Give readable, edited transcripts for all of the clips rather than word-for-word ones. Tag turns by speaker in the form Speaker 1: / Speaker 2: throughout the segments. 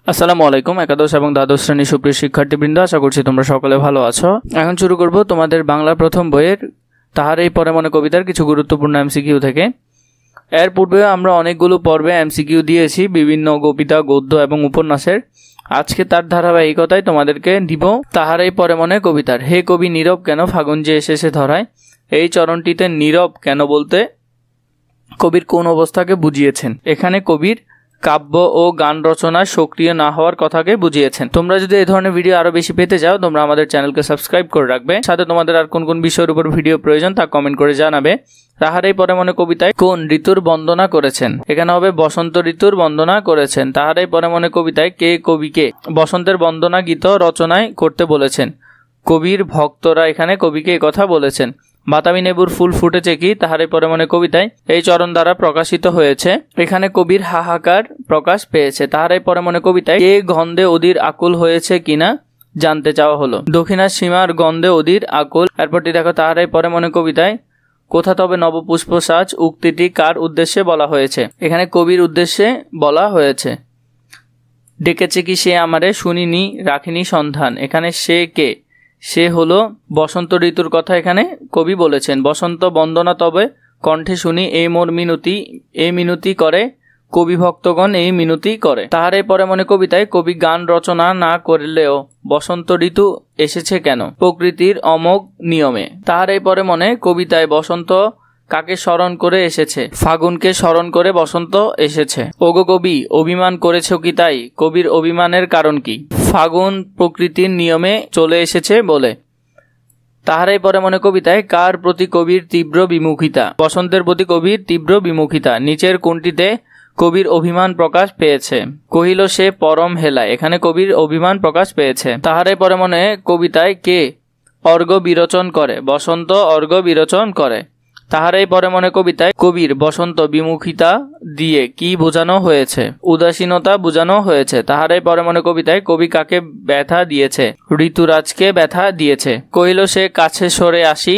Speaker 1: আসসালামু আলাইকুম। একাদশ এবং দ্বাদশ শ্রেণীর সুপ্রিয় শিক্ষার্থীবৃন্দ, আশা করছি তোমরা সকলে ভালো আছো। এখন শুরু করব তোমাদের বাংলা প্রথম বইয়ের তাহার এই পরে মনে কবিতার কিছু গুরুত্বপূর্ণ এমসিকিউ থেকে। এর পূর্বে আমরা অনেকগুলো পর্বে এমসিকিউ দিয়েছি বিভিন্ন কবিতা, গদ্য এবং উপন্যাসের। আজকে তার ধারাবাহিকতায় তোমাদেরকে দিব তাহার এই পরে মনে কবিতার হে কবি নীরব কেন ফাগুন যে এসেছে ধরায়। এই চরণটিতে নীরব কেন বলতে কবির কোন অবস্থাকে বুঝিয়েছেন। এখানে কবির কাব্য ও গান রচনায় সক্রিয় না হওয়ার কথাকে বুঝিয়েছেন। তোমরা যদি এই ধরনের ভিডিও আরো বেশি পেতে চাও, তোমরা আমাদের চ্যানেলকে সাবস্ক্রাইব করে রাখবে। সাথে তোমাদের আর কোন কোন বিষয়ের উপর ভিডিও প্রয়োজন তা কমেন্ট করে জানাবে। তাহার এই পরে মনে কবিতায় কোন ঋতুর বন্দনা করেছেন। এখানে হবে বসন্ত ঋতুর বন্দনা করেছেন। তাহার এই পরে মনে কবিতায় কে কবিকে বসন্তের বন্দনা গীত রচনায় করতে বলেছেন। কবির ভক্তরা এখানে কবিকে এই কথা বলেছেন। বাতাবি নেবুর ফুল ফুটেছে কি তাহার এই পরে মনে কবিতায় এই চরণ দ্বারা প্রকাশিত হয়েছে। এখানে কবির হাহাকার প্রকাশ পেয়েছে। তাহার এই পরে মনে কবিতায় কে গন্ধে অধীর আকুল হয়েছে কিনা জানতে চাওয়া হলো। দক্ষিণার সীমার গন্ধে অধীর আকুল। এরপরটি দেখো তাহার এই পরে মনে কবিতায় কোথা তবে নবপুষ্প সাজ উক্তিটি কার উদ্দেশ্যে বলা হয়েছে। এখানে কবির উদ্দেশ্যে বলা হয়েছে। ডেকেছে কি সে আমারে শুনিনি রাখিনি সন্ধান। এখানে সে কে, সে হলো বসন্ত ঋতুর কথা এখানে কবি বলেছেন। বসন্ত বন্দনা তবে কণ্ঠে শুনি এই মোর মিনতি, এই মিনতি করে কবি ভক্তগণ এই মিনতি করে। তাহার এই পরে মনে কবিতায় কবি গান রচনা না করলেও বসন্ত ঋতু এসেছে কেন প্রকৃতির অমোঘ নিয়মে। তাহার এই পরে মনে কবিতায় বসন্ত কাকে স্মরণ করে এসেছে, ফাগুনকে স্মরণ করে বসন্ত এসেছে। ওগো কবি অভিমান করেছ কি তাই, কবির অভিমানের কারণ কি। ফাগুন প্রকৃতির নিয়মে চলে এসেছে বলে। তাহার এই পরে মনে কবিতায় কার প্রতি কবির তীব্র বিমুখিতা। বসন্তের প্রতি কবির তীব্র বিমুখিতা। নিচের কোনটিতে কবির অভিমান প্রকাশ পেয়েছে। কহিল সে পরম হেলায়। এখানে কবির অভিমান প্রকাশ পেয়েছে। তাহার এই পরে মনে কবিতায় কে অর্ঘ্য বিরোচন করে। বসন্ত অর্ঘ্য বিরোচন করে। তাহার এই পরে মনে কবিতায় কবির বসন্ত বিমুখিতা দিয়ে কি বোঝানো হয়েছে। উদাসীনতা বোঝানো হয়েছে। তাহার এই পরে মনে কবিতায় কবি কাকে ব্যথা দিয়েছে। ঋতুরাজকে ব্যথা দিয়েছে। কহিল সে কাছে সরে আসি।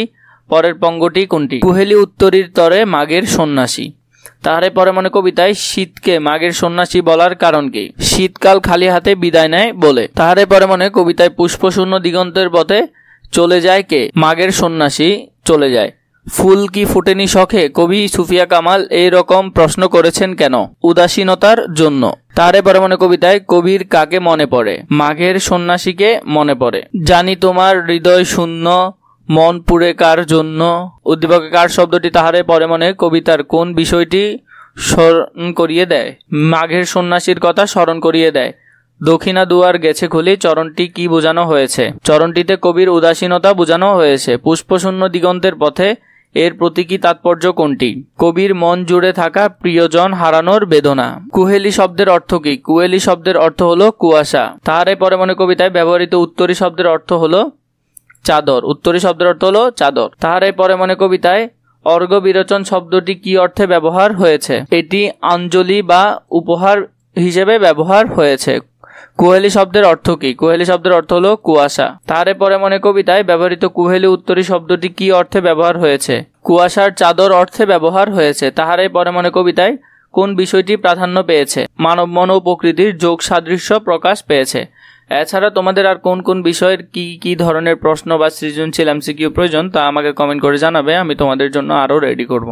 Speaker 1: পরের পঙ্গটি কোনটি। কুহেলি উত্তরীর তরে মাঘের সন্ন্যাসী। তাহার এই পরে মনে কবিতায় শীতকে মাঘের সন্ন্যাসী বলার কারণ কি। শীতকাল খালি হাতে বিদায় নেয় বলে। তাহার এই পরে মনে কবিতায় পুষ্পশূন্য দিগন্তের পথে চলে যায় কে, মাঘের সন্ন্যাসী চলে যায়। ফুল কি ফুটেনি শখে, কবি সুফিয়া কামাল এই রকম প্রশ্ন করেছেন কেন। উদাসীনতার জন্য। তাহার পরে মনে কবিতায় কবির কাকে মনে পড়ে, মাঘের সন্ন্যাসীকে মনে পড়ে। জানি তোমার হৃদয় শূন্য মন পুড়ে কার জন্য। উদ্দীপকে কার শব্দটি তাহার পরে মনে কবিতার কোন বিষয়টি স্মরণ করিয়ে দেয়। মাঘের সন্ন্যাসীর কথা স্মরণ করিয়ে দেয়। দক্ষিণা দুয়ার গেছে খুলি চরণটি কি বোঝানো হয়েছে। চরণটিতে কবির উদাসীনতা বোঝানো হয়েছে। পুষ্পশূন্য দিগন্তের পথে এর প্রতীকী তাৎপর্য কোনটি। কবির মন জুড়ে থাকা প্রিয়জন হারানোর বেদনা। কুহেলি শব্দের অর্থ কি। কুহেলি শব্দের অর্থ হলো কুয়াশা। তাহার পরে মনে কবিতায় ব্যবহৃত উত্তরী শব্দের অর্থ হলো চাদর। উত্তরী শব্দের অর্থ হলো চাদর। তাহার পরে মনে কবিতায় অর্ঘ্য বিরোচন শব্দটি কি অর্থে ব্যবহার হয়েছে। এটি অঞ্জলি বা উপহার হিসেবে ব্যবহার হয়েছে। কুহেলি শব্দের অর্থ কি। কুহেলি শব্দের অর্থ হলো কুয়াশা। তাহার পরে মনে কবিতায় ব্যবহৃত কুহেলি উত্তরী শব্দটি কি অর্থে ব্যবহার হয়েছে। কুয়াশার চাদর অর্থে ব্যবহার হয়েছে। তাহার পরে মনে কবিতায় কোন বিষয়টি প্রাধান্য পেয়েছে। মানব মন ও প্রকৃতির যোগ সাদৃশ্য প্রকাশ পেয়েছে। এছাড়া তোমাদের আর কোন কোন বিষয়ের কি কি ধরনের প্রশ্ন বা সৃজনশীল এমসিকিউ প্রয়োজন তা আমাকে কমেন্ট করে জানাবে। আমি তোমাদের জন্য আরও রেডি করব।